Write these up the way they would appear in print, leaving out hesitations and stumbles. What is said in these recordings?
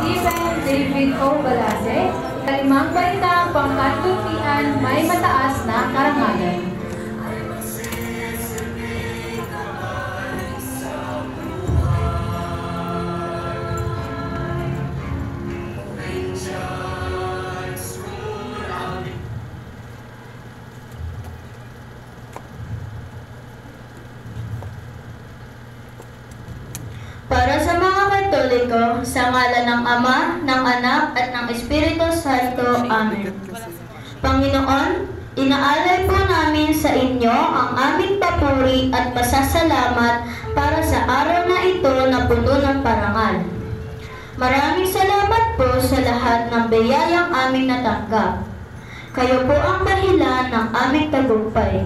Stephen David O. Balase, kalimang baitang pangkatutian may mataas na karangalan. Para sa mga Katoliko, sa ngalan ng Ama, ng Anak, at ng Espiritu Santo. Amen. Panginoon, inaalay po namin sa inyo ang aming papuri at pasasalamat para sa araw na ito na puno ng parangal. Maraming salamat po sa lahat ng biyayang aming natanggap. Kayo po ang dahilan ng aming tagumpay.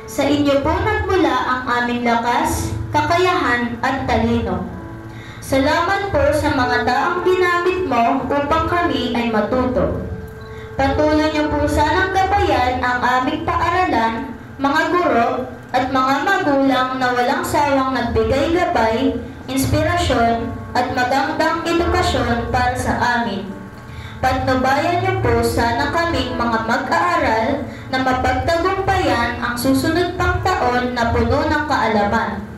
Sa inyo po nagmula ang aming lakas, kakayahan at talino. Salamat po sa mga taong ginamit mo upang kami ay matuto. Patuloy niyo po sanang gabayan ang aming paaralan, mga guro, at mga magulang na walang sawang nagbigay gabay, inspirasyon, at magandang edukasyon para sa amin. Patnubayan niyo po sana kaming mga mag-aaral na mapagtagumpayan ang susunod pang taon na puno ng kaalaman.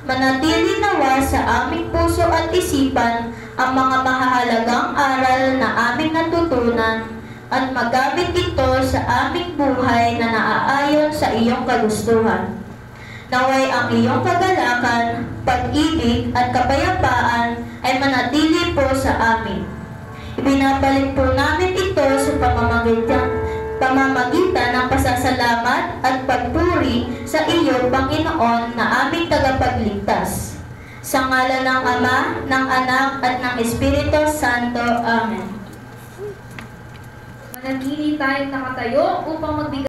Manatili nawa sa aming puso at isipan ang mga mahahalagang aral na aming natutunan at magamit ito sa aming buhay na naaayon sa iyong kagustuhan. Naway ang iyong kagalakan, pag-ibig at kapayapaan ay manatili po sa amin. Ibinabalik po namin ito sa pamamagitan ng pasasalamat at pagpuri sa iyo, Panginoon, na aming tagapagligtas. Sa ngalan ng Ama, ng Anak, at ng Espiritu Santo. Amen. Manatili tayong nakatayo upang magbigay